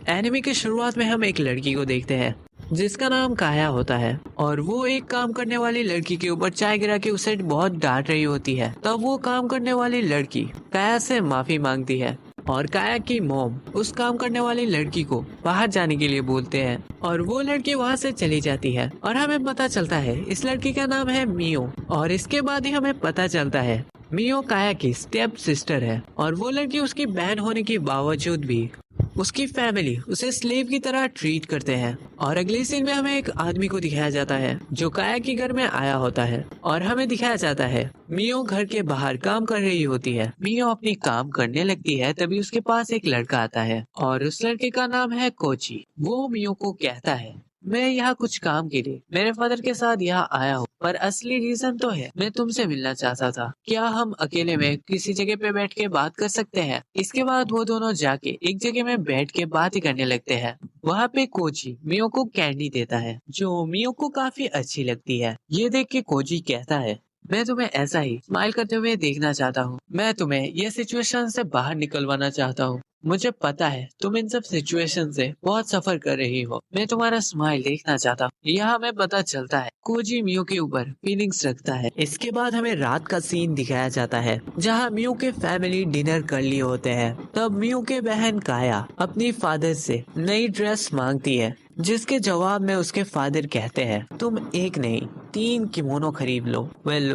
Anime की शुरुआत में हम एक लड़की को देखते हैं जिसका नाम काया होता है और वो एक काम करने वाली लड़की के ऊपर चाय गिरा के उसे बहुत डांट रही होती है। तब वो काम करने वाली लड़की काया से माफी मांगती है और काया की मॉम उस काम करने वाली लड़की को बाहर जाने के लिए बोलते हैं और वो लड़की वहाँ से चली जाती है और हमें पता चलता है इस लड़की का नाम है मियो। और इसके बाद ही हमें पता चलता है मियो काया की स्टेप सिस्टर है और वो लड़की उसकी बहन होने के बावजूद भी उसकी फैमिली उसे स्लेव की तरह ट्रीट करते हैं। और अगले सीन में हमें एक आदमी को दिखाया जाता है जो काया के घर में आया होता है और हमें दिखाया जाता है मियो घर के बाहर काम कर रही होती है। मियो अपनी काम करने लगती है तभी उसके पास एक लड़का आता है और उस लड़के का नाम है कोची। वो मियो को कहता है मैं यहाँ कुछ काम के लिए मेरे फादर के साथ यहाँ आया हूँ, पर असली रीजन तो है मैं तुमसे मिलना चाहता था। क्या हम अकेले में किसी जगह पे बैठ के बात कर सकते हैं? इसके बाद वो दोनों जाके एक जगह में बैठ के बात ही करने लगते हैं। वहाँ पे कोची मियो को कैंडी देता है जो मियो को काफी अच्छी लगती है। ये देख के कोची कहता है मैं तुम्हें ऐसा ही स्माइल करते हुए देखना चाहता हूँ। मैं तुम्हें ये सिचुएशन से बाहर निकलवाना चाहता हूँ। मुझे पता है तुम इन सब सिचुएशन से बहुत सफर कर रही हो। मैं तुम्हारा स्माइल देखना चाहता हूँ। यह हमें पता चलता है कोजी मियो के ऊपर फीलिंग्स रखता है। इसके बाद हमें रात का सीन दिखाया जाता है जहाँ मियो के फैमिली डिनर कर लिए होते हैं। तब मियो के बहन काया अपनी फादर से नई ड्रेस मांगती है जिसके जवाब में उसके फादर कहते हैं तुम एक नहीं 3 किमोनो खरीद लो।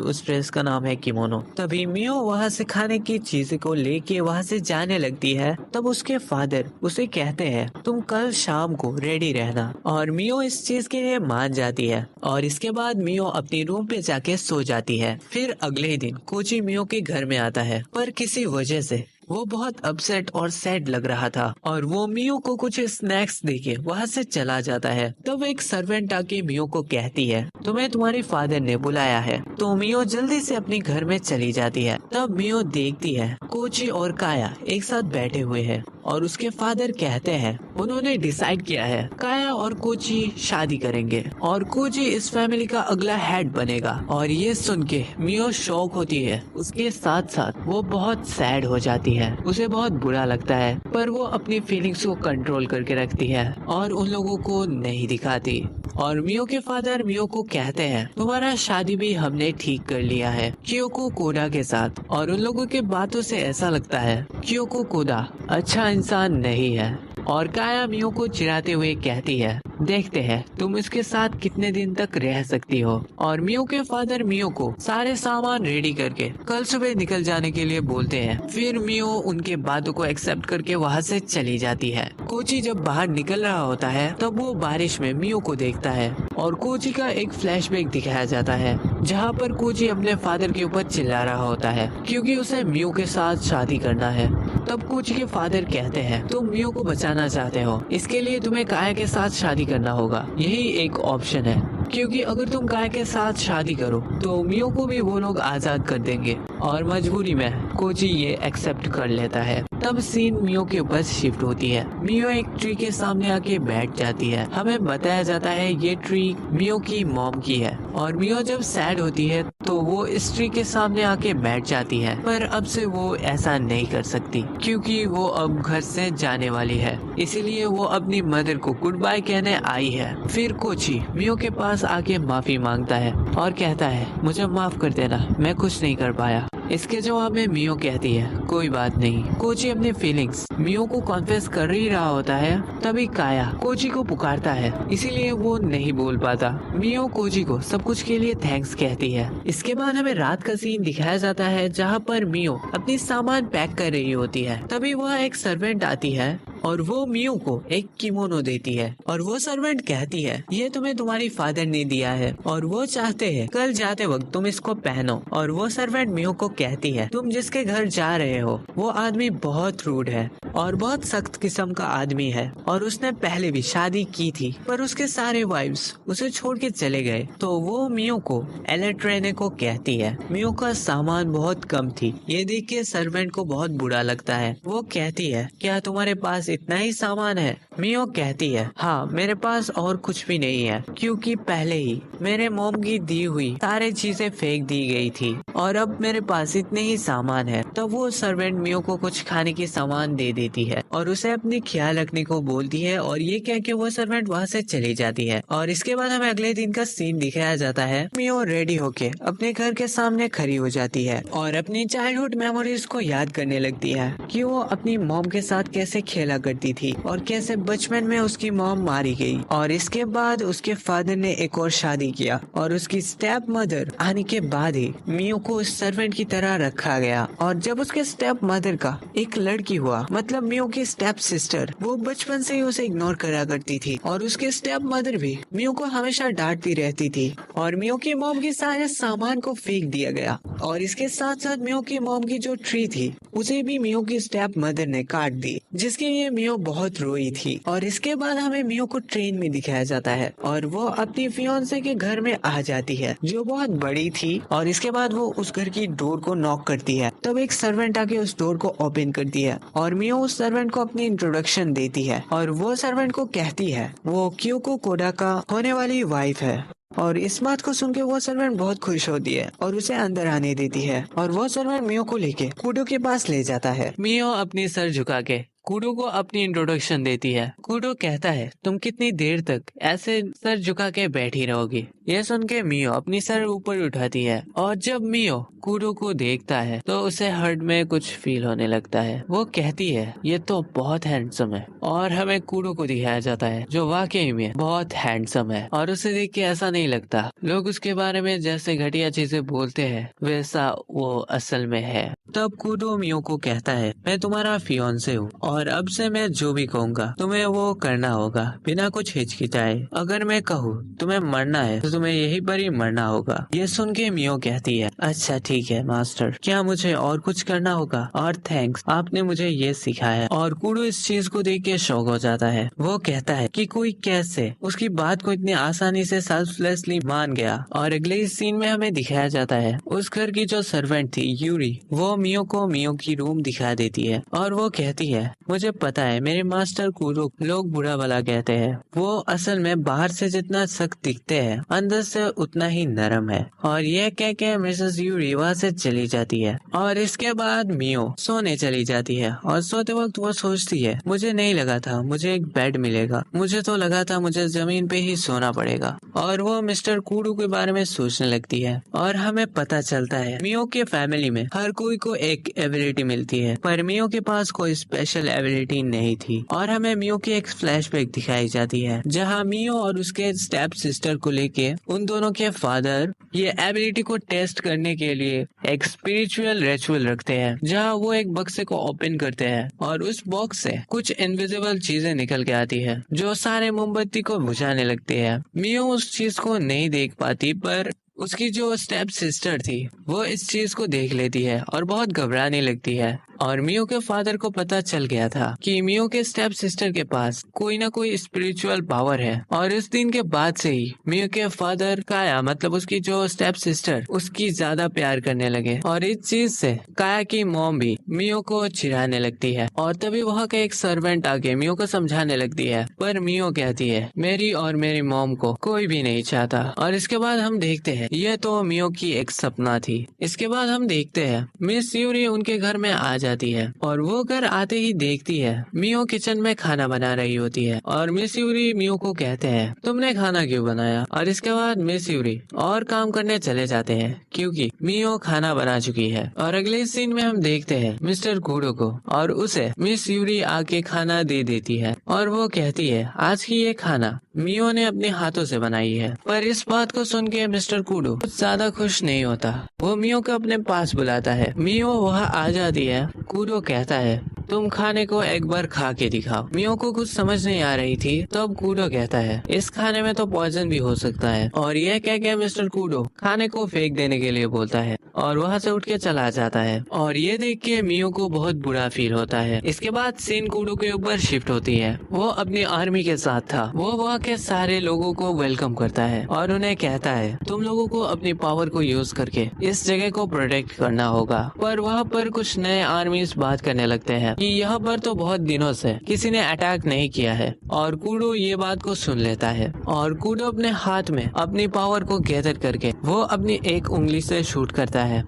उस ड्रेस का नाम है किमोनो। तभी मियो वहाँ से खाने की चीज को लेके वहाँ से जाने लगती है। तब उसके फादर उसे कहते हैं तुम कल शाम को रेडी रहना और मियो इस चीज के लिए मान जाती है और इसके बाद मियो अपनी रूम पे जाके सो जाती है। फिर अगले दिन कोची मियो के घर में आता है पर किसी वजह से वो बहुत अपसेट और सैड लग रहा था और वो मियो को कुछ स्नैक्स देके वहाँ से चला जाता है। तब एक सर्वेंट आके मियो को कहती है तुम्हें तुम्हारे फादर ने बुलाया है। तो मियो जल्दी से अपने घर में चली जाती है। तब मियो देखती है कोची और काया एक साथ बैठे हुए हैं और उसके फादर कहते हैं उन्होंने डिसाइड किया है काया और कोची शादी करेंगे और कोची इस फैमिली का अगला हेड बनेगा। और ये सुन के मियो शॉक होती है। उसके साथ साथ वो बहुत सैड हो जाती है। उसे बहुत बुरा लगता है पर वो अपनी फीलिंग्स को कंट्रोल करके रखती है और उन लोगों को नहीं दिखाती। और मियो के फादर मियो को कहते हैं तुम्हारा शादी भी हमने ठीक कर लिया है क्योको कोडा के साथ। और उन लोगों के बातों से ऐसा लगता है क्योको कोडा अच्छा इंसान नहीं है। और काया मियो को चिढ़ाते हुए कहती है देखते हैं तुम इसके साथ कितने दिन तक रह सकती हो। और मियो के फादर मियो को सारे सामान रेडी करके कल सुबह निकल जाने के लिए बोलते हैं। फिर मियो उनके बातों को एक्सेप्ट करके वहाँ से चली जाती है। कोची जब बाहर निकल रहा होता है तब वो बारिश में मियो को देखता है और कोची का एक फ्लैशबैक दिखाया जाता है जहाँ पर कोची अपने फादर के ऊपर चिल्ला रहा होता है क्योंकि उसे मियो के साथ शादी करना है। तब कोची के फादर कहते हैं तुम मियो को बचाना चाहते हो, इसके लिए तुम्हें काया के साथ शादी करना होगा। यही एक ऑप्शन है क्योंकि अगर तुम काया के साथ शादी करो तो मियो को भी वो लोग आजाद कर देंगे। और मजबूरी में कोची ये एक्सेप्ट कर लेता है। तब सीन मियो के ऊपर शिफ्ट होती है। मियो एक ट्री के सामने आके बैठ जाती है। हमें बताया जाता है ये ट्री मियो की मॉम की है और मियो जब सैड होती है तो वो इस ट्री के सामने आके बैठ जाती है। पर अब से वो ऐसा नहीं कर सकती क्योंकि वो अब घर से जाने वाली है, इसीलिए वो अपनी मदर को गुड बाय कहने आई है। फिर कोची मियो के पास आके माफी मांगता है और कहता है मुझे माफ कर देना, मैं कुछ नहीं कर पाया। इसके जवाब में मियो कहती है कोई बात नहीं। कोची अपनी फीलिंग्स मियो को कॉन्फेस कर ही रहा होता है तभी काया कोची को पुकारता है, इसीलिए वो नहीं बोल पाता। मियो कोची को सब कुछ के लिए थैंक्स कहती है। इसके बाद हमें रात का सीन दिखाया जाता है जहाँ पर मियो अपनी सामान पैक कर रही होती है। तभी वह एक सर्वेंट आती है और वो मियो को एक किमोनो देती है और वो सर्वेंट कहती है ये तुम्हें तुम्हारी फादर ने दिया है और वो चाहते हैं कल जाते वक्त तुम इसको पहनो। और वो सर्वेंट मियो को कहती है तुम जिसके घर जा रहे हो वो आदमी बहुत रूड है और बहुत सख्त किस्म का आदमी है और उसने पहले भी शादी की थी पर उसके सारे वाइफ्स उसे छोड़ के चले गए। तो वो मियो को एलेट्रेने को कहती है। मियो का सामान बहुत कम थी, ये देख के सर्वेंट को बहुत बुरा लगता है। वो कहती है क्या तुम्हारे पास इतना ही सामान है? मियो कहती है, हाँ मेरे पास और कुछ भी नहीं है, क्योंकि पहले ही मेरे मॉम की दी हुई सारी चीजें फेंक दी गई थी और अब मेरे पास इतने ही सामान है। तब वो सर्वेंट मियो को कुछ खाने की सामान दे देती है और उसे अपनी ख्याल रखने को बोलती है और ये कह के वो सर्वेंट वहाँ से चली जाती है। और इसके बाद हमें अगले दिन का सीन दिखाया जाता है। मियो रेडी होके अपने घर के सामने खड़ी हो जाती है और अपनी चाइल्डहुड मेमोरीज को याद करने लगती है कि वो अपनी मॉम के साथ कैसे खेला करती थी और कैसे बचपन में उसकी मॉम मारी गई और इसके बाद उसके फादर ने एक और शादी किया और उसकी स्टेप मदर आने के बाद ही मियो को उस सर्वेंट की तरह रखा गया। और जब उसके स्टेप मदर का एक लड़की हुआ, मतलब मियो की स्टेप सिस्टर, वो बचपन से ही उसे इग्नोर करा करती थी और उसके स्टेप मदर भी मियो को हमेशा डांटती रहती थी और मियो की मॉम के सारे सामान को फेंक दिया गया। और इसके साथ साथ मियो की मॉम की जो ट्री थी उसे भी मियो की स्टेप मदर ने काट दी, जिसके लिए मियो बहुत रोई थी। और इसके बाद हमें मियो को ट्रेन में दिखाया जाता है और वो अपनी फियांसे के घर में आ जाती है जो बहुत बड़ी थी। और इसके बाद वो उस घर की डोर को नॉक करती है, तब एक सर्वेंट आके उस डोर को ओपन करती है और मियो उस सर्वेंट को अपनी इंट्रोडक्शन देती है और वो सर्वेंट को कहती है वो क्योको कोडा का होने वाली वाइफ है। और इस बात को सुन के वो सर्वेंट बहुत खुश होती है और उसे अंदर आने देती है और वो सर्वेंट मियो को लेके कूडो के पास ले जाता है। मियो अपनी सर झुका के कूडो को अपनी इंट्रोडक्शन देती है। कूडो कहता है, तुम कितनी देर तक ऐसे सर झुका के बैठी रहोगी? यह सुन के मियो अपनी सर ऊपर उठाती है और जब मियो कूडो को देखता है तो उसे हार्ट में कुछ फील होने लगता है। वो कहती है, ये तो बहुत हैंडसम है। और हमें कूडो को दिखाया जाता है जो वाकई में बहुत हैंडसम है और उसे देख के ऐसा नहीं लगता लोग उसके बारे में जैसे घटिया चीजें बोलते हैं वैसा वो असल में है। तब कूडो मियो को कहता है, मैं तुम्हारा फियांसे हूँ और अब से मैं जो भी कहूँगा तुम्हें वो करना होगा बिना कुछ हिचकिचाए। अगर मैं कहूँ तुम्हें मरना है तो तुम्हें यही पर ही मरना होगा। ये सुन के मियो कहती है, अच्छा ठीक है मास्टर, क्या मुझे और कुछ करना होगा? और थैंक्स, आपने मुझे ये सिखाया। और कूडो इस चीज को देख के शॉक हो जाता है। वो कहता है कि कोई कैसे उसकी बात को इतनी आसानी से सेल्फलेसली मान गया। और अगले सीन में हमें दिखाया जाता है उस घर की जो सर्वेंट थी यूरी, वो मियो को मियो की रूम दिखा देती है और वो कहती है, मुझे पता है मेरे मास्टर कूडो लोग बुरा भला कहते हैं, वो असल में बाहर से जितना सख्त दिखते हैं अंदर से उतना ही नरम है। और यह कह के मिसेस यूरी वहाँ से चली जाती है और इसके बाद मियो सोने चली जाती है और सोते वक्त वो सोचती है, मुझे नहीं लगा था मुझे एक बेड मिलेगा, मुझे तो लगा था मुझे जमीन पे ही सोना पड़ेगा। और वो मिस्टर कूडो के बारे में सोचने लगती है और हमें पता चलता है मियो के फैमिली में हर कोई को एक एबिलिटी मिलती है, पर मियो के पास कोई स्पेशल एबिलिटी नहीं थी। और हमें मियो की एक फ्लैशबैक दिखाई जाती है जहाँ मियो और उसके स्टेप सिस्टर को लेके उन दोनों के फादर ये एबिलिटी को टेस्ट करने के लिए एक स्पिरिचुअल रिचुअल रखते हैं, जहाँ वो एक बक्से को ओपन करते हैं और उस बॉक्स से कुछ इनविजिबल चीजें निकल के आती है जो सारे मोमबत्ती को बुझाने लगती है। मियो उस चीज को नहीं देख पाती, पर उसकी जो स्टेप सिस्टर थी वो इस चीज को देख लेती है और बहुत घबराने लगती है। और मियो के फादर को पता चल गया था कि मियो के स्टेप सिस्टर के पास कोई ना कोई स्पिरिचुअल पावर है। और इस दिन के बाद से ही मियो के फादर काया, मतलब उसकी जो स्टेप सिस्टर, उसकी ज्यादा प्यार करने लगे। और इस चीज से काया की मॉम भी मियो को चिढ़ाने लगती है और तभी वहाँ का एक सर्वेंट आके मियो को समझाने लगती है, पर मियो कहती है, मेरी और मेरी मॉम को कोई भी नहीं चाहता। और इसके बाद हम देखते हैं यह तो मियो की एक सपना थी। इसके बाद हम देखते हैं मिस यूरी उनके घर में आ जाती है और वो घर आते ही देखती है मियो किचन में खाना बना रही होती है। और मिस यूरी मियो को कहते हैं, तुमने खाना क्यों बनाया? और इसके बाद मिस यूरी और काम करने चले जाते हैं क्योंकि मियो खाना बना चुकी है। और अगले सीन में हम देखते हैं मिस्टर कूडो को और उसे मिस यूरी आके खाना दे देती है और वो कहती है, आज की ये खाना मियो ने अपने हाथों से बनाई है। पर इस बात को सुन के मिस्टर कूडो कुछ ज्यादा खुश नहीं होता। वो मियो को अपने पास बुलाता है। मियो वहाँ आ जाती है। कूडो कहता है, तुम खाने को एक बार खा के दिखाओ। मियो को कुछ समझ नहीं आ रही थी, तब कूडो कहता है, इस खाने में तो पॉइजन भी हो सकता है। और यह कह के मिस्टर कूडो खाने को फेंक देने के लिए बोलता है और वहाँ से उठ के चला जाता है। और ये देख के मियो को बहुत बुरा फील होता है। इसके बाद सीन कूडो के ऊपर शिफ्ट होती है। वो अपनी आर्मी के साथ था। वो वहाँ के सारे लोगों को वेलकम करता है और उन्हें कहता है, तुम लोगों लोगों को अपनी पावर को यूज करके इस जगह को प्रोटेक्ट करना होगा। पर वहाँ पर कुछ नए आर्मीज बात करने लगते हैं कि यहाँ पर तो बहुत दिनों से किसी ने अटैक नहीं किया है, और कूडो ये बात को सुन लेता है और कूडो अपने हाथ में अपनी पावर को गैदर करके वो अपनी एक उंगली से शूट करता है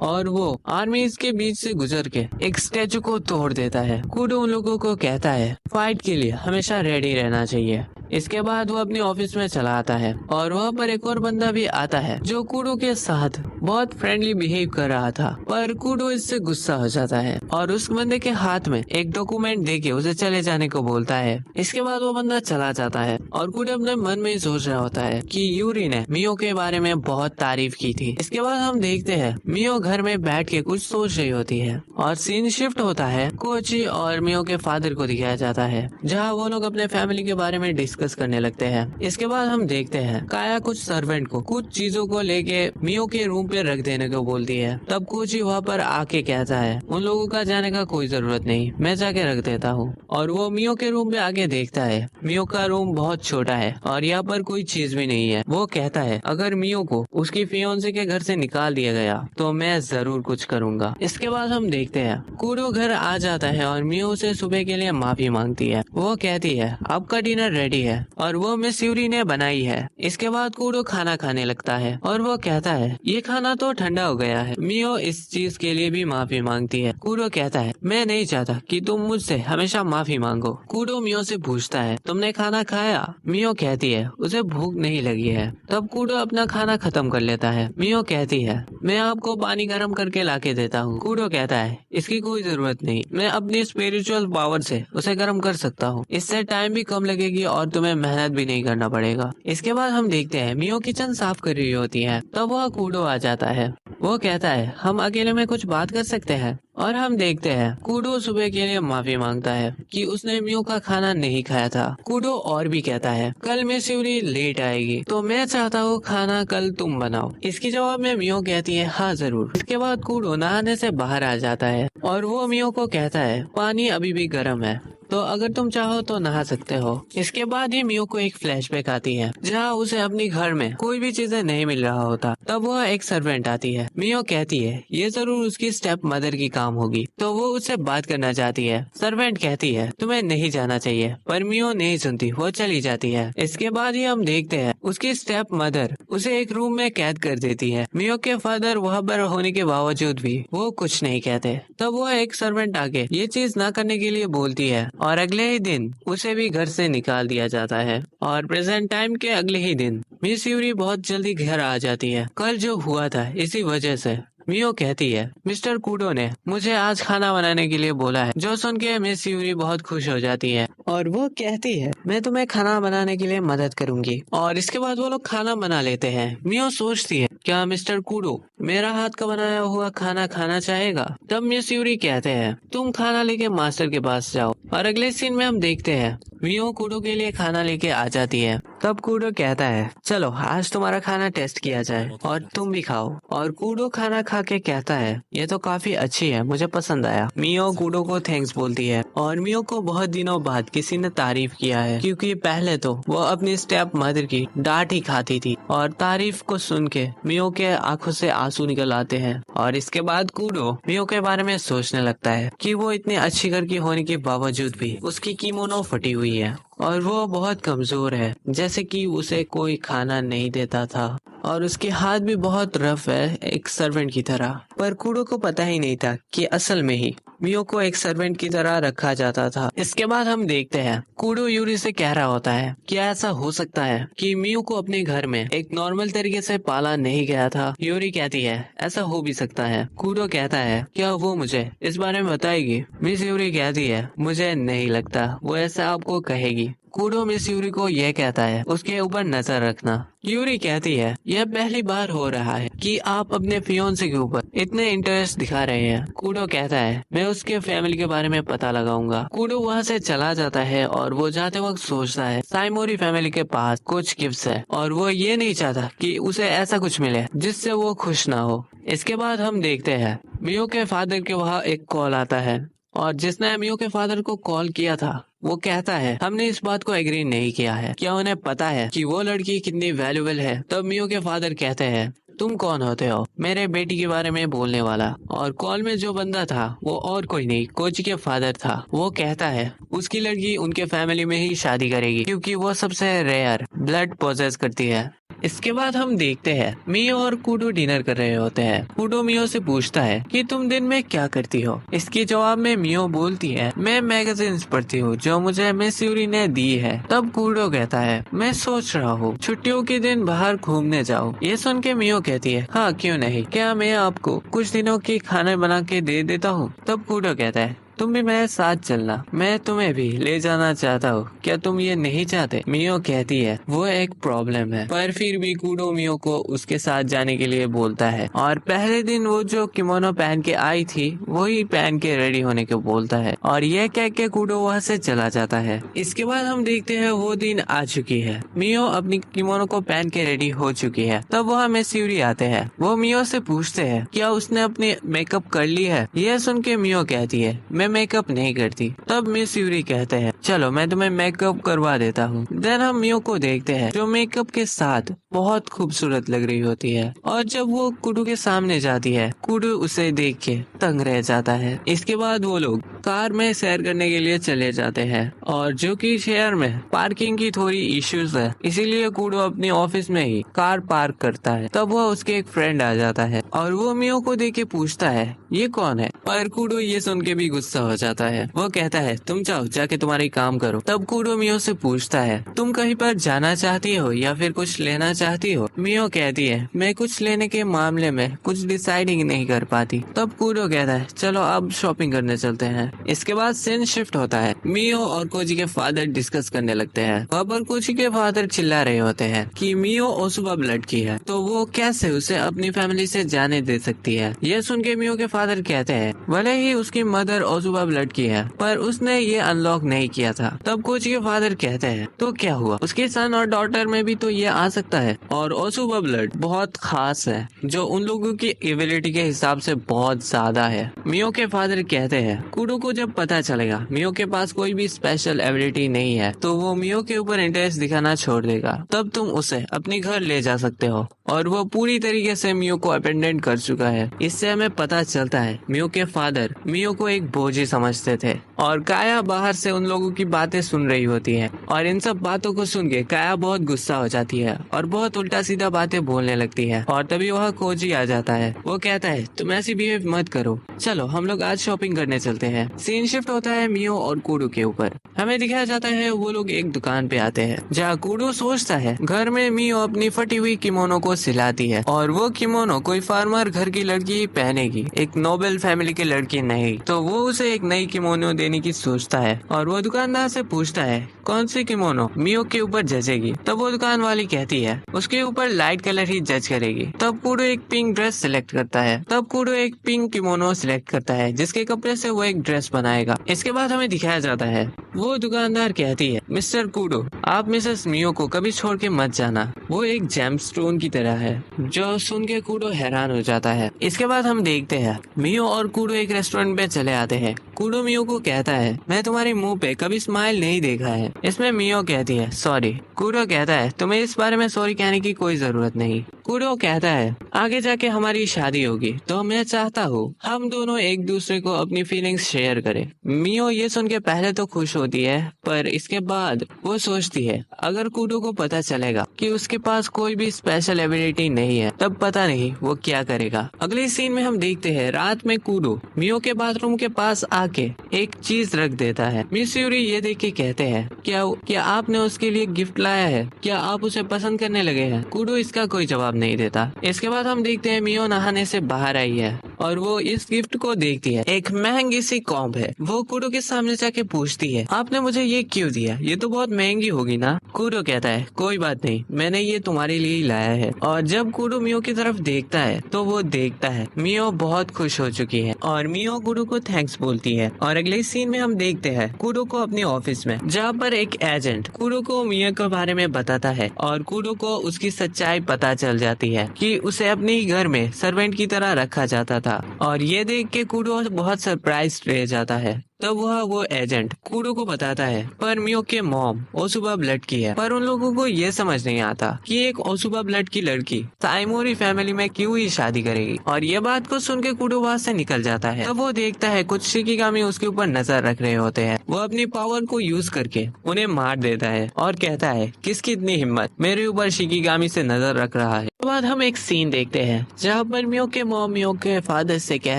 और वो आर्मीज के बीच से गुजर के एक स्टैचू को तोड़ देता है। कूडो उन लोगों को कहता है फाइट के लिए हमेशा रेडी रहना चाहिए। इसके बाद वो अपने ऑफिस में चला आता है और वहाँ पर एक और बंदा भी आता है जो कूडो के साथ बहुत फ्रेंडली बिहेव कर रहा था, पर कूडो इससे गुस्सा हो जाता है और उस बंदे के हाथ में एक डॉक्यूमेंट देके उसे चले जाने को बोलता है। इसके बाद वो बंदा चला जाता है और कूडो अपने मन में सोच रहा होता है कि यूरी ने मियो के बारे में बहुत तारीफ की थी। इसके बाद हम देखते हैं मियो घर में बैठ के कुछ सोच रही होती है और सीन शिफ्ट होता है कोची और मियो के फादर को दिखाया जाता है, जहाँ वो लोग अपने फैमिली के बारे में डिस्कस करने लगते हैं। इसके बाद हम देखते हैं काया कुछ सर्वेंट को कुछ चीजों को लेके मियो के रूम पे रख देने को बोलती है। तब कोची वहाँ पर आके कहता है उन लोगों का जाने का कोई जरूरत नहीं, मैं जाके रख देता हूँ। और वो मियो के रूम पे आके देखता है मियो का रूम बहुत छोटा है और यहाँ पर कोई चीज भी नहीं है। वो कहता है अगर मियो को उसकी फियोंसे के घर से निकाल दिया गया तो मैं जरूर कुछ करूंगा। इसके बाद हम देखते हैं कूडो घर आ जाता है और मियो से सुबह के लिए माफी मांगती है। वो कहती है आपका डिनर रेडी है और वो मिस यूरी ने बनाई है। इसके बाद कूडो खाना खाने लगता है और वो कहता है ये खाना तो ठंडा हो गया है। मियो इस चीज के लिए भी माफी मांगती है। कूडो कहता है मैं नहीं चाहता कि तुम मुझसे हमेशा माफी मांगो। कूडो मियो से पूछता है तुमने खाना खाया? मियो कहती है उसे भूख नहीं लगी है। तब कूडो अपना खाना खत्म कर लेता है। मियो कहती है मैं आपको पानी गर्म करके लाके देता हूँ। कूडो कहता है इसकी कोई जरूरत नहीं, मैं अपनी स्पिरिचुअल पावर से उसे गर्म कर सकता हूँ। इससे टाइम भी कम लगेगी और तुम्हें मेहनत भी नहीं करना पड़ेगा। इसके बाद हम देखते हैं मियो किचन साफ कर रही होती है। तब वह कूडो आ जाता है। वो कहता है हम अकेले में कुछ बात कर सकते हैं। और हम देखते हैं कूडो सुबह के लिए माफी मांगता है कि उसने मियो का खाना नहीं खाया था। कूडो और भी कहता है कल मिस यूरी लेट आएगी तो मैं चाहता हूँ खाना कल तुम बनाओ। इसके जवाब में मियो कहती है हाँ जरूर। इसके बाद कूडो नहाने से बाहर आ जाता है और वो मियो को कहता है पानी अभी भी गर्म है तो अगर तुम चाहो तो नहा सकते हो। इसके बाद ही मियो को एक फ्लैशबैक आती है जहाँ उसे अपनी घर में कोई भी चीजें नहीं मिल रहा होता। तब वह एक सर्वेंट आती है। मियो कहती है ये जरूर उसकी स्टेप मदर की काम होगी तो वो उससे बात करना चाहती है। सर्वेंट कहती है तुम्हें नहीं जाना चाहिए, पर मियो नहीं सुनती, वो चली जाती है। इसके बाद ही हम देखते हैं उसकी स्टेप मदर उसे एक रूम में कैद कर देती है। मियो के फादर वहाँ पर होने के बावजूद भी वो कुछ नहीं कहते। तब वो एक सर्वेंट आके ये चीज ना करने के लिए बोलती है और अगले ही दिन उसे भी घर से निकाल दिया जाता है। और प्रेजेंट टाइम के अगले ही दिन मिस यूरी बहुत जल्दी घर आ जाती है। कल जो हुआ था इसी वजह से मियो कहती है मिस्टर कूडो ने मुझे आज खाना बनाने के लिए बोला है, जो सुन के मिस यूरी बहुत खुश हो जाती है और वो कहती है मैं तुम्हें खाना बनाने के लिए मदद करूंगी। और इसके बाद वो लोग खाना बना लेते हैं। मियो सोचती है क्या मिस्टर कूडो मेरा हाथ का बनाया हुआ खाना खाना चाहेगा? तब मिस यूरी कहते हैं तुम खाना लेके मास्टर के पास जाओ। और अगले सीन में हम देखते हैं मियो कूडो के लिए खाना लेके आ जाती है। तब कूडो कहता है चलो आज तुम्हारा खाना टेस्ट किया जाए और तुम भी खाओ। और कूडो खाना खा के कहता है ये तो काफी अच्छी है, मुझे पसंद आया। मियो कूडो को थैंक्स बोलती है और मियो को बहुत दिनों बाद किसी ने तारीफ किया है, क्योंकि पहले तो वो अपनी स्टेप मदर की डांट ही खाती थी। और तारीफ को सुन के मियो के आंखों से आंसू निकल आते हैं। और इसके बाद कूडो मियो के बारे में सोचने लगता है कि वो इतनी अच्छी घर की होने के बावजूद भी उसकी कीमोनो फटी हुई है और वो बहुत कमजोर है, जैसे कि उसे कोई खाना नहीं देता था और उसके हाथ भी बहुत रफ है एक सर्वेंट की तरह। पर कूडो को पता ही नहीं था कि असल में ही मियो को एक सर्वेंट की तरह रखा जाता था। इसके बाद हम देखते हैं कूडो यूरी से कह रहा होता है क्या ऐसा हो सकता है कि मियो को अपने घर में एक नॉर्मल तरीके से पाला नहीं गया था? यूरी कहती है ऐसा हो भी सकता है। कूडो कहता है क्या वो मुझे इस बारे में बताएगी? मिस यूरी कहती है मुझे नहीं लगता वो ऐसा आपको कहेगी। कूडो मिस यूरी को यह कहता है उसके ऊपर नजर रखना। यूरी कहती है यह पहली बार हो रहा है कि आप अपने फियोंसे के ऊपर इतने इंटरेस्ट दिखा रहे हैं। कूडो कहता है मैं उसके फैमिली के बारे में पता लगाऊंगा। कूडो वहाँ से चला जाता है और वो जाते वक्त सोचता है साइमोरी फैमिली के पास कुछ गिफ्ट्स है और वो ये नहीं चाहता कि उसे ऐसा कुछ मिले जिससे वो खुश ना हो। इसके बाद हम देखते हैं मियो के फादर के वहाँ एक कॉल आता है और जिसने मियो के फादर को कॉल किया था वो कहता है हमने इस बात को एग्री नहीं किया है, क्या उन्हें पता है कि वो लड़की कितनी वैल्यूबल है। तब मियो के फादर कहते हैं तुम कौन होते हो मेरे बेटी के बारे में बोलने वाला। और कॉल में जो बंदा था वो और कोई नहीं कोची के फादर था। वो कहता है उसकी लड़की उनके फैमिली में ही शादी करेगी क्योंकि वो सबसे रेयर ब्लड पोजेस करती है। इसके बाद हम देखते हैं मियो और कूडो डिनर कर रहे होते हैं। कूडो मियो से पूछता है कि तुम दिन में क्या करती हो। इसके जवाब में मियो बोलती है मैं मैगजीन्स पढ़ती हूँ जो मुझे मिस यूरी ने दी है। तब कूडो कहता है मैं सोच रहा हूँ छुट्टियों के दिन बाहर घूमने जाऊँ। ये सुन के मियो कहती है हाँ क्यों नहीं, क्या मैं आपको कुछ दिनों की खाना बना के दे देता हूँ। तब कूडो कहता है तुम भी मेरे साथ चलना, मैं तुम्हें भी ले जाना चाहता हूँ, क्या तुम ये नहीं चाहते। मियो कहती है वो एक प्रॉब्लम है, पर फिर भी कूडो मियो को उसके साथ जाने के लिए बोलता है। और पहले दिन वो जो किमोनो पहन के आई थी वही पहन के रेडी होने को बोलता है और ये कह के कूडो वहाँ से चला जाता है। इसके बाद हम देखते हैं वो दिन आ चुकी है, मियो अपनी किमोनो को पहन के रेडी हो चुकी है। तब वहाँ मिस यूरी आते हैं। वो मियो से पूछते हैं क्या उसने अपनी मेकअप कर ली है। यह सुन के मियो कहती है मैं मेकअप नहीं करती। तब मिस यूरी कहते हैं चलो मैं तुम्हें मेकअप करवा देता हूँ। देन हम मियो को देखते हैं जो मेकअप के साथ बहुत खूबसूरत लग रही होती है। और जब वो कुडू के सामने जाती है कुडू उसे देख के तंग रह जाता है। इसके बाद वो लोग कार में सैर करने के लिए चले जाते हैं और जो कि शहर में पार्किंग की थोड़ी इश्यूज है, इसीलिए कूडो अपनी ऑफिस में ही कार पार्क करता है। तब वो उसके एक फ्रेंड आ जाता है और वो मियो को देख के पूछता है ये कौन है। पर कूडो ये सुन के भी गुस्सा हो जाता है। वो कहता है तुम जाओ जाके तुम्हारी काम करो। तब कूडो मियो से पूछता है तुम कहीं पर जाना चाहती हो या फिर कुछ लेना चाहती हो। मियो कहती है मैं कुछ लेने के मामले में कुछ डिसाइडिंग नहीं कर पाती। तब कूडो कहता है चलो अब शॉपिंग करने चलते हैं। इसके बाद सीन शिफ्ट होता है। मियो और कोजी के फादर डिस्कस करने लगते हैं। वहाँ पर कोजी के फादर चिल्ला रहे होते हैं कि मियो ओसुबा ब्लड की है तो वो कैसे उसे अपनी फैमिली से जाने दे सकती है। यह सुन के मियो के फादर कहते हैं भले ही उसकी मदर ओसुबा ब्लड की है पर उसने ये अनलॉक नहीं किया था। तब कोजी के फादर कहते हैं तो क्या हुआ, उसके सन और डॉटर में भी तो ये आ सकता है और ओसुबा ब्लड बहुत खास है जो उन लोगों की एबिलिटी के हिसाब से बहुत ज्यादा है। मियो के फादर कहते हैं कूडो को जब पता चलेगा मियो के पास कोई भी स्पेशल एबिलिटी नहीं है तो वो मियो के ऊपर इंटरेस्ट दिखाना छोड़ देगा। तब तुम उसे अपने घर ले जा सकते हो और वो पूरी तरीके से मियो को अपेंडेंट कर चुका है। इससे हमें पता चलता है मियो के फादर मियो को एक बोझी समझते थे। और काया बाहर से उन लोगों की बातें सुन रही होती है और इन सब बातों को सुन के काया बहुत गुस्सा हो जाती है और बहुत उल्टा सीधा बातें बोलने लगती है। और तभी वहाँ कोजी आ जाता है। वो कहता है तुम ऐसी बिहेव मत करो, चलो हम लोग आज शॉपिंग करने चलते हैं। सीन शिफ्ट होता है मियो और कूडो के ऊपर। हमें दिखाया जाता है वो लोग एक दुकान पे आते हैं जहाँ कूडो सोचता है घर में मियो अपनी फटी हुई किमोनो को सिलाती है और वो किमोनो कोई फार्मर घर की लड़की ही पहनेगी, एक नोबल फैमिली की लड़की नहीं। तो वो उसे एक नई किमोनो देने की सोचता है और वो दुकानदार से पूछता है कौन सी किमोनो मियो के ऊपर जचेगी। तब वो दुकान वाली कहती है उसके ऊपर लाइट कलर ही जज करेगी। तब कूडो एक पिंक ड्रेस सिलेक्ट करता है। तब कूडो एक पिंक किमोनो सिलेक्ट करता है जिसके कपड़े से वो एक ड्रेस बनाएगा। इसके बाद हमें दिखाया जाता है वो दुकानदार कहती है मिस्टर कूडो आप मिसेस मियो को कभी छोड़ के मत जाना, वो एक जेमस्टोन की तरह है। जो सुन के कूडो हैरान हो जाता है। इसके बाद हम देखते हैं मियो और कूडो एक रेस्टोरेंट में चले आते हैं। कूडो मियो को कहता है मैं तुम्हारे मुंह पे कभी स्माइल नहीं देखा है। इसमें मियो कहती है सॉरी। कूडो कहता है तुम्हें इस बारे में सॉरी कहने की कोई जरूरत नहीं। कूडो कहता है आगे जाके हमारी शादी होगी तो मैं चाहता हूँ हम दोनों एक दूसरे को अपनी फीलिंग्स शेयर करें। मियो ये सुन के पहले तो खुश होती है पर इसके बाद वो सोचती है अगर कूडो को पता चलेगा कि उसके पास कोई भी स्पेशल एबिलिटी नहीं है तब पता नहीं वो क्या करेगा। अगले सीन में हम देखते हैं रात में कूडो मियो के बाथरूम के पास आके एक चीज रख देता है। मिस यूरी ये देख के कहते हैं क्या आपने उसके लिए गिफ्ट लाया है, क्या आप उसे पसंद करने लगे हैं। कूडो इसका कोई जवाब नहीं देता। इसके बाद हम देखते हैं मियो नहाने से बाहर आई है और वो इस गिफ्ट को देखती है। एक महंगी सी कॉम्ब है। वो कूडो के सामने जाके पूछती है आपने मुझे ये क्यों दिया, ये तो बहुत महंगी होगी ना। कूडो कहता है कोई बात नहीं, मैंने ये तुम्हारे लिए ही लाया है। और जब कूडो मियो की तरफ देखता है तो वो देखता है मियो बहुत खुश हो चुकी है और मियो कूडो को थैंक्स बोलती है। और अगले सीन में हम देखते हैं कूडो को अपने ऑफिस में जहाँ पर एक एजेंट कूडो को मियो के बारे में बताता है और कूडो को उसकी सच्चाई पता चल जाती है कि उसे अपने ही घर में सर्वेंट की तरह रखा जाता था। और ये देख के कूडो बहुत सरप्राइज रह जाता है तब वो एजेंट कूडो को बताता है पर मियो के मॉम ओसुबा ब्लड की है, पर उन लोगों को ये समझ नहीं आता कि एक ओसुबा ब्लड की लड़की साइमोरी फैमिली में क्यों ही शादी करेगी। और ये बात को सुन के कूडो वहाँ से निकल जाता है। तब वो देखता है कुछ शिकिगामी उसके ऊपर नजर रख रहे होते हैं। वो अपनी पावर को यूज करके उन्हें मार देता है और कहता है किसकी इतनी हिम्मत मेरे ऊपर शिकिगामी से नजर रख रहा है। उसके बाद हम एक सीन देखते हैं जहाँ पर मियो के मॉम मियो के फादर से कह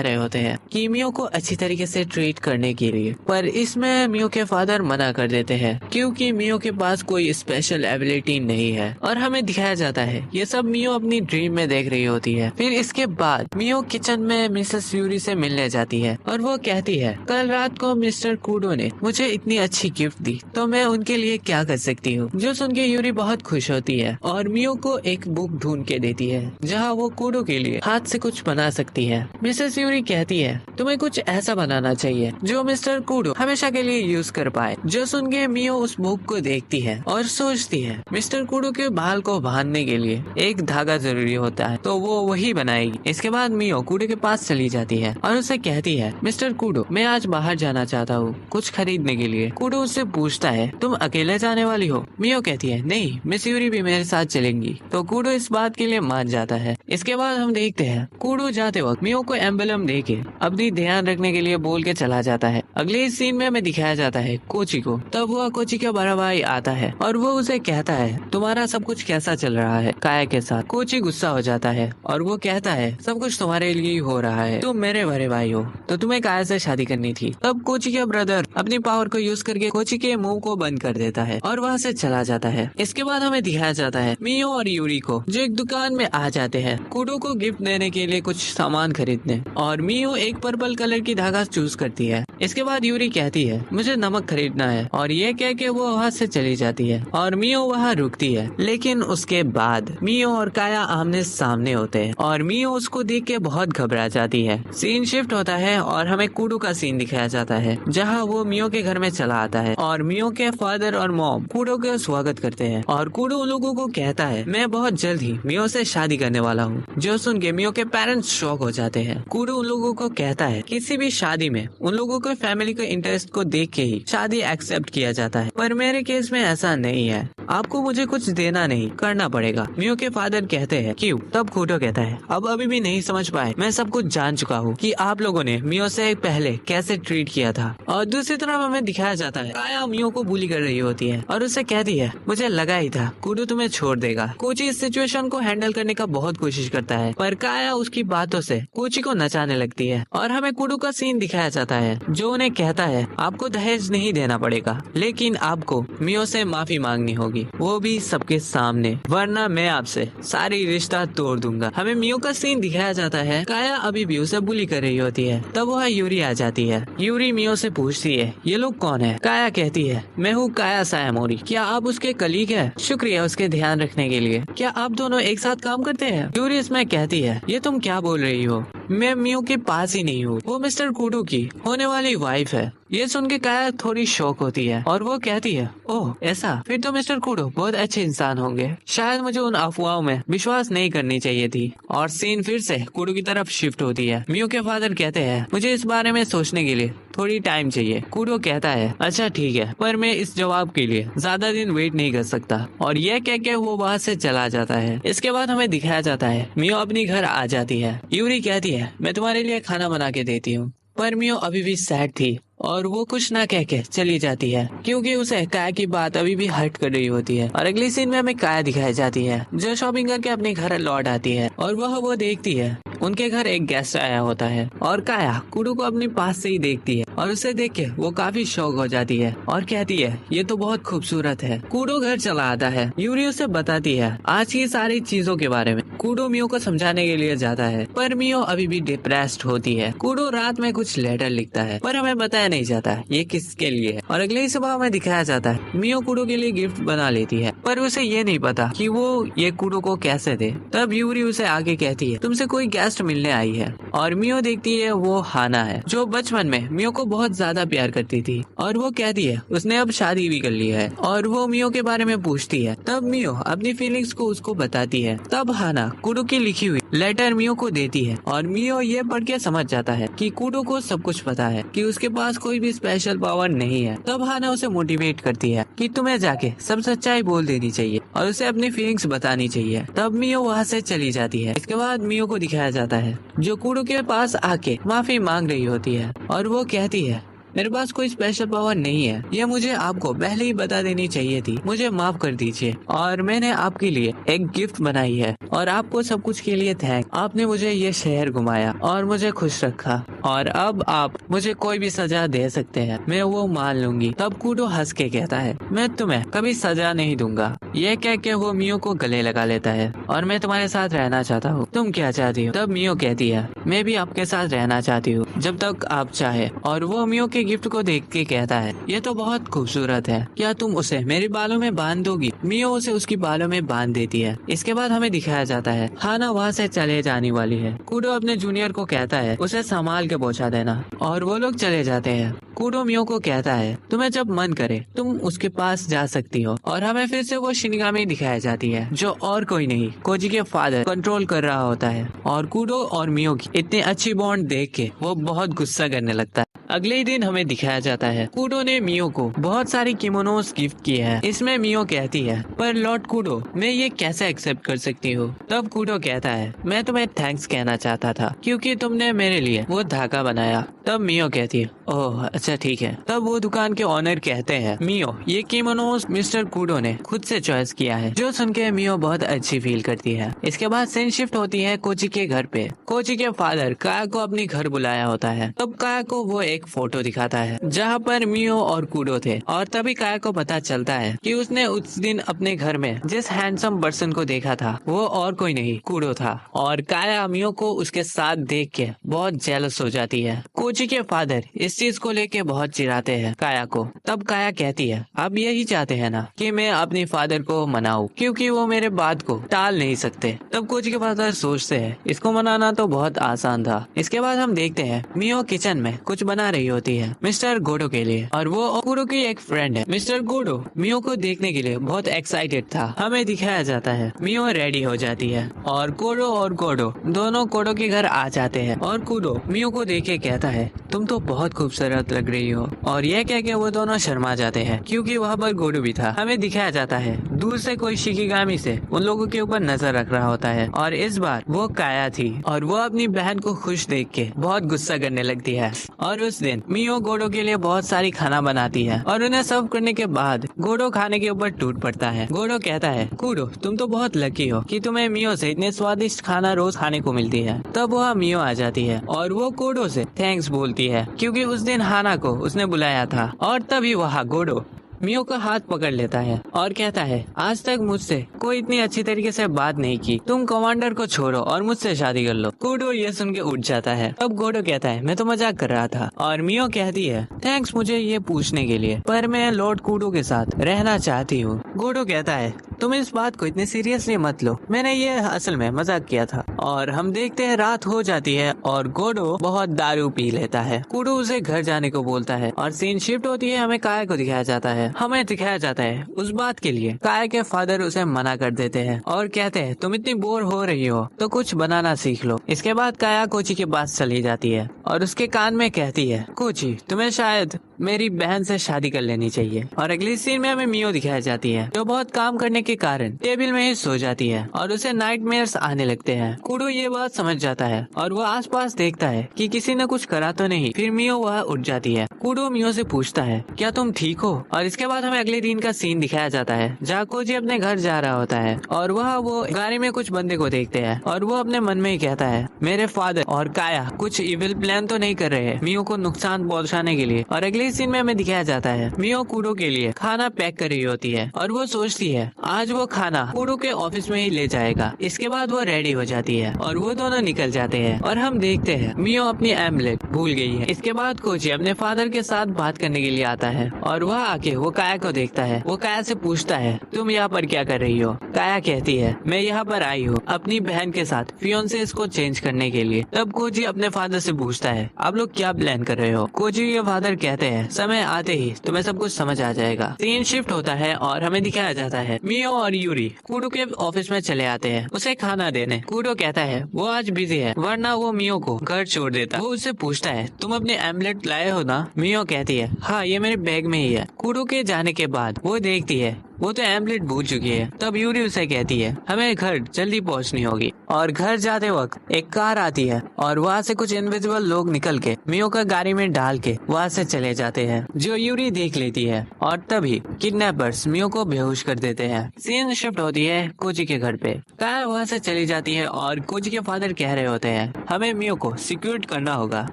रहे होते हैं कि मियो को अच्छी तरीके से ट्रीट करने के लिए, पर इसमें मियो के फादर मना कर देते हैं क्योंकि मियो के पास कोई स्पेशल एबिलिटी नहीं है। और हमें दिखाया जाता है ये सब मियो अपनी ड्रीम में देख रही होती है। फिर इसके बाद मियो किचन में मिसेस यूरी से मिलने जाती है और वो कहती है कल रात को मिस्टर कूडो ने मुझे इतनी अच्छी गिफ्ट दी तो मैं उनके लिए क्या कर सकती हूँ। जो सुन के यूरी बहुत खुश होती है और मियो को एक बुक ढूंढ के देती है जहाँ वो कूडो के लिए हाथ से कुछ बना सकती है। मिसेस यूरी कहती है तुम्हें कुछ ऐसा बनाना चाहिए जो मिस्टर कूडो हमेशा के लिए यूज कर पाए। जो सुन के मियो उस बुक को देखती है और सोचती है मिस्टर कूडो के बाल को बांधने के लिए एक धागा जरूरी होता है तो वो वही बनाएगी। इसके बाद मियो कूडो के पास चली जाती है और उसे कहती है मिस्टर कूडो मैं आज बाहर जाना चाहता हूँ कुछ खरीदने के लिए। कूडो उससे पूछता है तुम अकेले जाने वाली हो। मियो कहती है नहीं मिस यूरी भी मेरे साथ चलेंगी। तो कूडो इस बात के लिए मान जाता है। इसके बाद हम देखते हैं कूडो जाते वक्त मियो को एम्बलम देके अपनी ध्यान रखने के लिए बोल के चला जाता है। अगले सीन में हमें दिखाया जाता है कोची को। तब वह कोची का बड़ा भाई आता है और वो उसे कहता है तुम्हारा सब कुछ कैसा चल रहा है काया के साथ। कोची गुस्सा हो जाता है और वो कहता है सब कुछ तुम्हारे लिए ही हो रहा है, तुम मेरे बड़े भाई हो तो तुम्हें काया से शादी करनी थी। तब कोची का ब्रदर अपनी पावर को यूज करके कोची के मुंह को बंद कर देता है और वहाँ से चला जाता है। इसके बाद हमें दिखाया जाता है मियो और यूरी को जो एक दुकान में आ जाते हैं कूडो को गिफ्ट देने के लिए कुछ सामान खरीदने, और मियो एक पर्पल कलर की धागा चूज करती है। इसके बाद यूरी कहती है मुझे नमक खरीदना है और ये कह के वो वहाँ से चली जाती है और मियो वहाँ रुकती है। लेकिन उसके बाद मियो और काया आमने सामने होते हैं और मियो उसको देख के बहुत घबरा जाती है। सीन शिफ्ट होता है और हमें कूडो का सीन दिखाया जाता है जहाँ वो मियो के घर में चला आता है और मियो के फादर और मॉम कूडो का स्वागत करते हैं और कूडो उन लोगों को कहता है मैं बहुत जल्द ही मियो से शादी करने वाला हूँ। जो सुन के मियो के पेरेंट्स शॉक हो जाते हैं। कूडो उन लोगों को कहता है किसी भी शादी में उन लोगों को फैमिली के इंटरेस्ट को देख के ही शादी एक्सेप्ट किया जाता है, पर मेरे केस में ऐसा नहीं है, आपको मुझे कुछ देना नहीं करना पड़ेगा। मियो के फादर कहते हैं क्यों? तब कूडो कहता है अब अभी भी नहीं समझ पाए, मैं सब कुछ जान चुका हूँ कि आप लोगों ने मियो से पहले कैसे ट्रीट किया था। और दूसरी तरफ हमें दिखाया जाता है काया मियो को बुली कर रही होती है और उसे कहती है मुझे लगा ही था कूडो तुम्हें छोड़ देगा। कोची इस सिचुएशन को हैंडल करने का बहुत कोशिश करता है पर काया उसकी बातों से कोची को नचाने लगती है और हमें कूडो का सीन दिखाया जाता है जो उन्हें कहता है आपको दहेज नहीं देना पड़ेगा लेकिन आपको मियो से माफी मांगनी होगी, वो भी सबके सामने, वरना मैं आपसे सारी रिश्ता तोड़ दूंगा। हमें मियो का सीन दिखाया जाता है काया अभी भी उसे बुली कर रही होती है। तब वह यूरी आ जाती है। यूरी मियो से पूछती है ये लोग कौन है? काया कहती है मैं हूँ काया सायामोरी, क्या आप उसके कलीग है? शुक्रिया उसके ध्यान रखने के लिए, क्या आप दोनों एक साथ काम करते हैं? यूरी इसमें कहती है ये तुम क्या बोल रही हो, मैं मियो के पास ही नहीं हूँ, वो मिस्टर कूडो की होने वाली वाइफ है। ये सुन के काया थोड़ी शौक होती है और वो कहती है ओह ऐसा, फिर तो मिस्टर कूडो बहुत अच्छे इंसान होंगे, शायद मुझे उन अफवाहों में विश्वास नहीं करनी चाहिए थी। और सीन फिर से कूडो की तरफ शिफ्ट होती है। मियो के फादर कहते हैं मुझे इस बारे में सोचने के लिए थोड़ी टाइम चाहिए। कूडो कहता है अच्छा ठीक है, पर मैं इस जवाब के लिए ज्यादा दिन वेट नहीं कर सकता, और यह कह के वो वहाँ से चला जाता है। इसके बाद हमें दिखाया जाता है मियो अपनी घर आ जाती है। यूरी कहती है मैं तुम्हारे लिए खाना बना के देती हूँ, पर मियो अभी भी सैड थी और वो कुछ ना कह के चली जाती है क्योंकि उसे काया की बात अभी भी हर्ट कर रही होती है। और अगली सीन में हमें काया दिखाई जाती है जो शॉपिंग करके अपने घर लौट आती है और वो देखती है उनके घर एक गेस्ट आया होता है और काया कूडो को अपने पास से ही देखती है और उसे देख के वो काफी शौक हो जाती है और कहती है ये तो बहुत खूबसूरत है। कूडो घर चला आता है। यूरी उसे बताती है आज की सारी चीजों के बारे में। कूडो मियो को समझाने के लिए जाता है पर मियो अभी भी डिप्रेस्ड होती है। कूडो रात में कुछ लेटर लिखता है पर हमें बताया नहीं जाता ये किसके लिए है। और अगले ही सुबह हमें दिखाया जाता है मियो कूडो के लिए गिफ्ट बना लेती है पर उसे ये नहीं पता कि वो ये कूडो को कैसे दे। तब यूरी उसे आगे कहती है तुमसे कोई गेस्ट लास्ट मिलने आई है और मियो देखती है वो हाना है जो बचपन में मियो को बहुत ज्यादा प्यार करती थी और वो कहती है उसने अब शादी भी कर ली है और वो मियो के बारे में पूछती है। तब मियो अपनी फीलिंग्स को उसको बताती है। तब हाना कूडो की लिखी हुई लेटर मियो को देती है और मियो ये पढ़ के समझ जाता है कि कूडो को सब कुछ पता है कि उसके पास कोई भी स्पेशल पावर नहीं है। तब हाना उसे मोटिवेट करती है कि तुम्हें जाके सब सच्चाई बोल देनी चाहिए और उसे अपनी फीलिंग्स बतानी चाहिए। तब मियो वहाँ से चली जाती है। इसके बाद मियो को दिखाया जाता है जो कूडो के पास आके माफी मांग रही होती है और वो कहती है मेरे पास कोई स्पेशल पावर नहीं है, ये मुझे आपको पहले ही बता देनी चाहिए थी, मुझे माफ कर दीजिए और मैंने आपके लिए एक गिफ्ट बनाई है और आपको सब कुछ के लिए थैंक। आपने मुझे ये शहर घुमाया और मुझे खुश रखा और अब आप मुझे कोई भी सजा दे सकते हैं, मैं वो मान लूंगी। तब कूडो हंस के कहता है मैं तुम्हें कभी सजा नहीं दूंगा। ये कह के वो मियो को गले लगा लेता है और मैं तुम्हारे साथ रहना चाहता हूँ, तुम क्या चाहती हो? तब मियो कहती है मैं भी आपके साथ रहना चाहती हूँ जब तक आप चाहे। और वो मियो के गिफ्ट को देख के कहता है ये तो बहुत खूबसूरत है, क्या तुम उसे मेरे बालों में बांध दोगी? मियो उसे उसकी बालों में बांध देती है। इसके बाद हमें दिखाया जाता है हाना वहाँ से चले जाने वाली है। कूडो अपने जूनियर को कहता है उसे संभाल के पहुँचा देना और वो लोग चले जाते हैं। कूडो मियो को कहता है तुम्हें जब मन करे तुम उसके पास जा सकती हो और हमें फिर से वो शिनिगामी दिखाई जाती है जो और कोई नहीं कोजी के फादर कंट्रोल कर रहा होता है। और कूडो और मियो की इतनी अच्छी बॉन्ड देख के वो बहुत गुस्सा करने लगता है। अगले ही दिन हमें दिखाया जाता है कूडो ने मियो को बहुत सारी किमोनोस गिफ्ट किए हैं। इसमें मियो कहती है पर लॉर्ड कूडो मैं ये कैसे एक्सेप्ट कर सकती हूँ? तब कूडो कहता है मैं तुम्हें थैंक्स कहना चाहता था क्योंकि तुमने मेरे लिए वो धागा बनाया। तब मियो कहती है ओह अच्छा ठीक है। तब वो दुकान के ओनर कहते हैं मियो ये किमोनोस मिस्टर कूडो ने खुद से चॉइस किया है, जो सुन के मियो बहुत अच्छी फील करती है। इसके बाद सीन शिफ्ट होती है कोची के घर पे। कोची के फादर काया को अपने घर बुलाया होता है। तब काया को वो एक फोटो दिखाता है जहाँ पर मियो और कूडो थे और तभी काया को पता चलता है कि उसने उस दिन अपने घर में जिस हैंडसम पर्सन को देखा था वो और कोई नहीं कूडो था। और काया मियो को उसके साथ देख के बहुत जेलस हो जाती है। कोची के फादर इस चीज को लेके बहुत चिढ़ाते हैं काया को। तब काया कहती है आप यही चाहते हैं ना कि मैं अपने फादर को मनाऊं क्योंकि वो मेरे बात को टाल नहीं सकते। तब कोची के फादर सोचते हैं इसको मनाना तो बहुत आसान था। इसके बाद हम देखते हैं मियो किचन में कुछ बना रही होती है मिस्टर गोडो के लिए और वो कूडो की एक फ्रेंड है। मिस्टर गोडो मियो को देखने के लिए बहुत एक्साइटेड था। हमें दिखाया जाता है मियो रेडी हो जाती है और कूडो और गोडो दोनों कूडो के घर आ जाते हैं और कूडो मियो को देख के कहता है तुम तो बहुत खूबसूरत लग रही हो और यह कह के वो दोनों शर्मा जाते हैं क्योंकि वहाँ पर गोडो भी था। हमें दिखाया जाता है दूर से कोई शिकिगामी से उन लोगों के ऊपर नजर रख रहा होता है और इस बार वो काया थी और वो अपनी बहन को खुश देख के बहुत गुस्सा करने लगती है। और उस दिन मियो गोडो के लिए बहुत सारी खाना बनाती है और उन्हें सर्व करने के बाद गोडो खाने के ऊपर टूट पड़ता है। गोडो कहता है कूडो तुम तो बहुत लकी हो कि तुम्हें मियो से इतने स्वादिष्ट खाना रोज खाने को मिलती है। तब वह मियो आ जाती है और वो गोडो से थैंक्स बोलती है क्योंकि उस दिन हाना को उसने बुलाया था। और तभी वहाँ गोडो मियो का हाथ पकड़ लेता है और कहता है आज तक मुझसे कोई इतनी अच्छी तरीके से बात नहीं की, तुम कमांडर को छोड़ो और मुझसे शादी कर लो। कूडो ये सुन के उठ जाता है। अब गोडो कहता है मैं तो मजाक कर रहा था और मियो कहती है थैंक्स मुझे ये पूछने के लिए, पर मैं लॉर्ड कूडो के साथ रहना चाहती हूँ। गोडो कहता है तुम इस बात को इतने सीरियसली मत लो, मैंने ये असल में मजाक किया था। और हम देखते हैं रात हो जाती है और गोडो बहुत दारू पी लेता है। कूडो उसे घर जाने को बोलता है और सीन शिफ्ट होती है। हमें काया को दिखाया जाता है। हमें दिखाया जाता है उस बात के लिए काया के फादर उसे मना कर देते हैं और कहते हैं तुम इतनी बोर हो रही हो तो कुछ बनाना सीख लो। इसके बाद काया कोची के पास चली जाती है और उसके कान में कहती है कोची तुम्हें शायद मेरी बहन से शादी कर लेनी चाहिए। और अगली सीन में हमें मियो दिखाई जाती है जो बहुत काम करने के कारण टेबल में ही सो जाती है और उसे नाइटमेयर्स आने लगते हैं। कूडो ये बात समझ जाता है और वो आसपास देखता है कि किसी ने कुछ करा तो नहीं। फिर मियो वह उठ जाती है। कूडो मियो से पूछता है क्या तुम ठीक हो? और इसके बाद हमें अगले दिन का सीन दिखाया जाता है जहाँ कोजी अपने घर जा रहा होता है और वह वो गाड़ी में कुछ बंदे को देखते हैं और वो अपने मन में ही कहता है मेरे फादर और काया कुछ इविल प्लान तो नहीं कर रहे हैं मियो को नुकसान पहुँचाने के लिए। और अगले अगले सीन में हमें दिखाया जाता है मियो कूडो के लिए खाना पैक कर रही होती है और वो सोचती है आज वो खाना कूडो के ऑफिस में ही ले जाएगा। इसके बाद वो रेडी हो जाती है और वो दोनों निकल जाते हैं और हम देखते हैं मियो अपनी एमलेट भूल गई है। इसके बाद कोची अपने फादर के साथ बात करने के लिए आता है और वह आके वो काया को देखता है। वो काया से पूछता है तुम यहाँ पर क्या कर रही हो? काया कहती है मैं यहाँ पर आई हूँ अपनी बहन के साथ फियोंसेस को चेंज करने के लिए। तब कोची अपने फादर से पूछता है आप लोग क्या प्लान कर रहे हो? कोची के फादर कहते हैं समय आते ही तुम्हें सब कुछ समझ आ जाएगा। सीन शिफ्ट होता है और हमें दिखाया जाता है मियो और यूरी कूडो के ऑफिस में चले आते हैं उसे खाना देने। कूडो कहता है वो आज बिजी है वरना वो मियो को घर छोड़ देता। वो उससे पूछता है तुम अपने एमलेट लाए हो ना? मियो कहती है हाँ ये मेरे बैग में ही है। कूडो के जाने के बाद वो देखती है वो तो एमलेट भूल चुकी है। तब यूरी उसे कहती है हमें घर जल्दी पहुंचनी होगी। और घर जाते वक्त एक कार आती है और वहाँ से कुछ इनविजिबल लोग निकल के मियो का गाड़ी में डाल के वहाँ से चले जाते हैं जो यूरी देख लेती है और तभी किडनैपर्स मियो को बेहोश कर देते हैं। सीन शिफ्ट होती है कोची के घर पे। कार वहाँ से चली जाती है और कोची के फादर कह रहे होते हैं हमें मियो को सिक्योर करना होगा।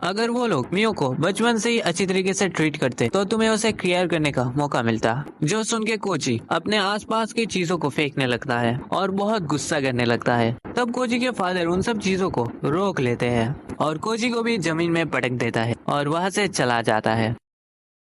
अगर वो लोग मियो को बचपन से ही अच्छी तरीके से ट्रीट करते तो तुम्हें उसे क्लियर करने का मौका मिलता। जो सुन के कोची अपने आसपास की चीजों को फेंकने लगता है और बहुत गुस्सा करने लगता है। तब कोची के फादर उन सब चीजों को रोक लेते हैं और कोची को भी जमीन में पटक देता है और वहाँ से चला जाता है।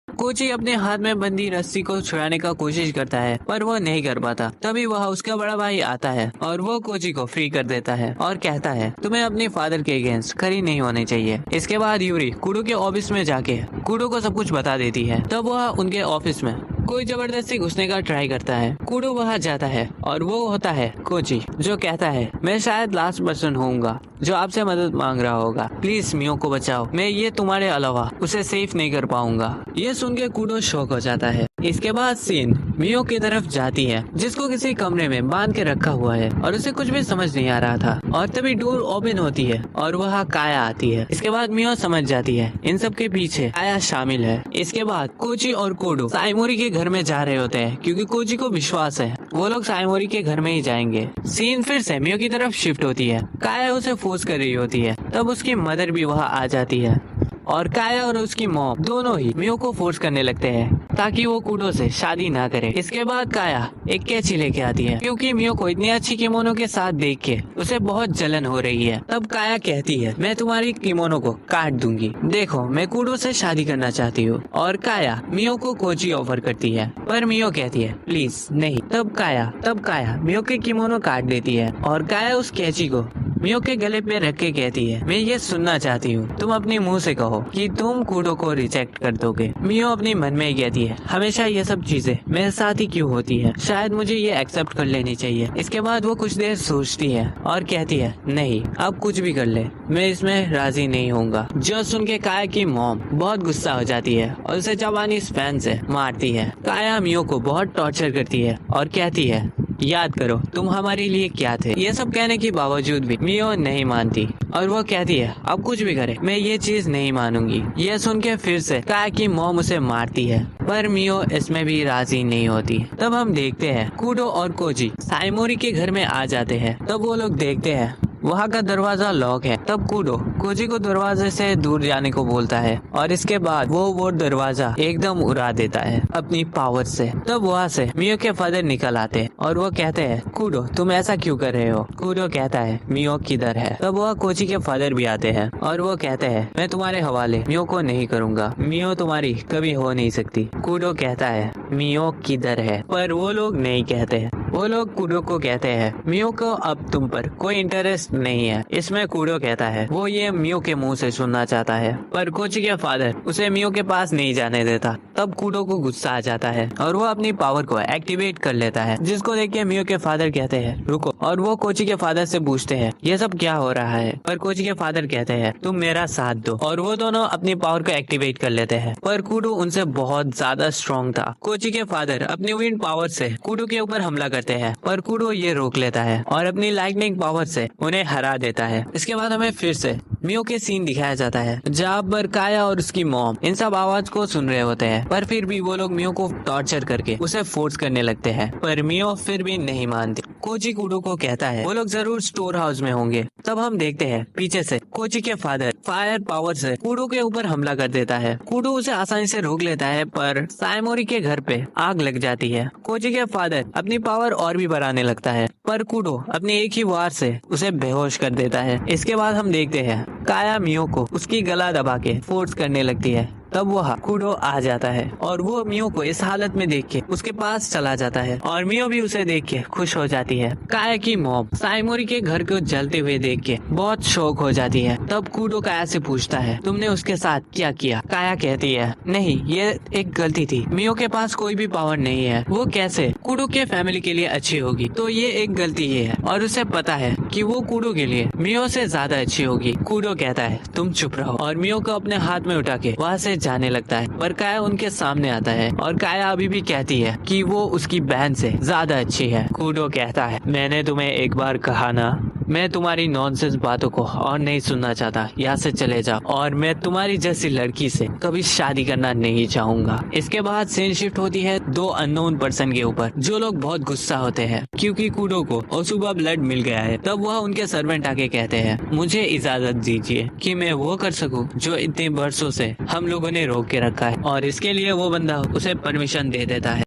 कोची अपने हाथ में बंदी रस्सी को छुड़ाने का कोशिश करता है पर वो नहीं कर पाता। तभी वह उसका बड़ा भाई आता है और वो कोची को फ्री कर देता है और कहता है तुम्हें अपने फादर के अगेंस्ट खड़ी नहीं होनी चाहिए। इसके बाद यूरी कूडो के ऑफिस में जाके कूडो को सब कुछ बता देती है। तब वह उनके ऑफिस में कोई जबरदस्ती घुसने का ट्राई करता है। कूडो वहाँ जाता है और वो होता है कोची जो कहता है मैं शायद लास्ट पर्सन होऊंगा जो आपसे मदद मांग रहा होगा। प्लीज मियो को बचाओ मैं ये तुम्हारे अलावा उसे सेफ नहीं कर पाऊंगा। ये सुन के कूडो शॉक हो जाता है। इसके बाद सीन मियो की तरफ जाती है जिसको किसी कमरे में बांध के रखा हुआ है और उसे कुछ भी समझ नहीं आ रहा था। और तभी डोर ओपन होती है और वहाँ काया आती है। इसके बाद मियो समझ जाती है इन सब के पीछे काया शामिल है। इसके बाद कोची और कोडो साइमोरी के घर में जा रहे होते हैं क्योंकि कोची को विश्वास है वो लोग साइमोरी के घर में ही जाएंगे। सीन फिर से मियो की तरफ शिफ्ट होती है। काया उसे फोर्स कर रही होती है। तब उसकी मदर भी वहाँ आ जाती है और काया और उसकी मॉम दोनों ही मियो को फोर्स करने लगते हैं ताकि वो कूडो से शादी ना करे। इसके बाद काया एक कैंची लेके आती है क्योंकि मियो को इतनी अच्छी किमोनो के साथ देख के उसे बहुत जलन हो रही है। तब काया कहती है मैं तुम्हारी किमोनो को काट दूंगी। देखो मैं कूडो से शादी करना चाहती हूँ। और काया मियो को कोची ऑफर करती है पर मियो कहती है प्लीज नहीं। तब काया मियो के किमोनो काट देती है और काया उस कैंची को मियो के गले पे रख के कहती है मैं ये सुनना चाहती हूँ तुम अपने मुंह से कहो कि तुम कूडो को रिजेक्ट कर दोगे। मियो अपने मन में ही कहती है हमेशा ये सब चीजें मेरे साथ ही क्यों होती है शायद मुझे ये एक्सेप्ट कर लेनी चाहिए। इसके बाद वो कुछ देर सोचती है और कहती है नहीं अब कुछ भी कर ले मैं इसमें राजी नहीं होऊंगा। जो सुन के काया की मॉम बहुत गुस्सा हो जाती है और उसे जापानीज फैन से मारती है। काया मियो को बहुत टॉर्चर करती है और कहती है याद करो तुम हमारे लिए क्या थे। ये सब कहने के बावजूद भी मियो नहीं मानती और वो कहती है अब कुछ भी करे मैं ये चीज नहीं मानूंगी। ये सुन के फिर से काया की मॉम उसे मारती है पर मियो इसमें भी राजी नहीं होती। तब हम देखते हैं कूडो और कोची साइमोरी के घर में आ जाते हैं। तब वो लोग देखते हैं वहाँ का दरवाजा लॉक है। तब कूडो कोची को दरवाजे से दूर जाने को बोलता है और इसके बाद वो दरवाजा एकदम उड़ा देता है अपनी पावर से। तब वहाँ से मियो के फादर निकल आते हैं और वो कहते हैं कूडो तुम ऐसा क्यों कर रहे हो? कूडो कहता है मियो किधर है? तब वह कोची के फादर भी आते हैं और वो कहते हैं मैं तुम्हारे हवाले मियो को नहीं करूँगा। मियो तुम्हारी कभी हो नहीं सकती। कूडो कहता है मियो किधर है? पर वो लोग नहीं कहते। वो लोग कूडो को कहते हैं मियो को अब तुम पर कोई इंटरेस्ट नहीं है। इसमें कूडो कहता है वो ये मियो के मुंह से सुनना चाहता है पर कोची के फादर उसे मियो के पास नहीं जाने देता। तब कूडो को गुस्सा आ जाता है और वो अपनी पावर को एक्टिवेट कर लेता है जिसको देख के मियो के फादर कहते हैं रुको। और वो कोची के फादर से पूछते हैं ये सब क्या हो रहा है? पर कोची के फादर कहते हैं तुम मेरा साथ दो और वो दोनों अपनी पावर को एक्टिवेट कर लेते हैं। पर कूडो उनसे बहुत ज्यादा स्ट्रॉन्ग था। कोची के फादर अपनी विंड पावर से कूडो के ऊपर हमला करते हैं पर कूडो ये रोक लेता है और अपनी लाइटनिंग पावर से उन्हें हरा देता है। इसके बाद हमें फिर से मियो के सीन दिखाया जाता है जहाँ पर काया और उसकी मॉम इन सब आवाज को सुन रहे होते हैं पर फिर भी वो लोग मियो को टॉर्चर करके उसे फोर्स करने लगते हैं पर मियो फिर भी नहीं मानती। कोची कूडो को कहता है वो लोग जरूर स्टोर हाउस में होंगे। तब हम देखते हैं पीछे से कोची के फादर फायर पावर से कूडो के ऊपर हमला कर देता है। कूडो उसे आसानी से रोक लेता है पर साइमोरी के घर पे आग लग जाती है। कोची के फादर अपनी पावर और भी बढ़ाने लगता है पर कूडो अपनी एक ही वार से उसे बेहोश कर देता है। इसके बाद हम देखते हैं काया मियो को उसकी गला दबा के फोर्स करने लगती है। तब वह कूडो आ जाता है और वो मियो को इस हालत में देख के उसके पास चला जाता है और मियो भी उसे देख के खुश हो जाती है। काया की मॉम साइमोरी के घर को जलते हुए देख के बहुत शौक हो जाती है। तब कूडो काया से पूछता है तुमने उसके साथ क्या किया? काया कहती है नहीं, ये एक गलती थी। मियो के पास कोई भी पावर नहीं है, वो कैसे कूडो के फैमिली के लिए अच्छी होगी? तो ये एक गलती ही है और उसे पता है कि वो कूडो के लिए मियो से ज्यादा अच्छी होगी। कूडो कहता है तुम चुप रहो और मियो को अपने हाथ में उठा के वहाँ से जाने लगता है पर काया उनके सामने आता है और काया अभी भी कहती है कि वो उसकी बहन से ज्यादा अच्छी है। कूडो कहता है मैंने तुम्हें एक बार कहा ना, मैं तुम्हारी नॉनसेंस बातों को और नहीं सुनना चाहता, यहाँ से चले जाओ और मैं तुम्हारी जैसी लड़की से कभी शादी करना नहीं चाहूंगा। इसके बाद सीन शिफ्ट होती है दो अननोन पर्सन के ऊपर जो लोग बहुत गुस्सा होते हैं क्योंकि कूडो को ओसुबा ब्लड मिल गया है। तब वह उनके सर्वेंट आके कहते हैं मुझे इजाजत दीजिए कि मैं वो कर सकूं जो इतने वर्षों से हम लोगों ने रोक के रखा है और इसके लिए वो बंदा उसे परमिशन दे देता है।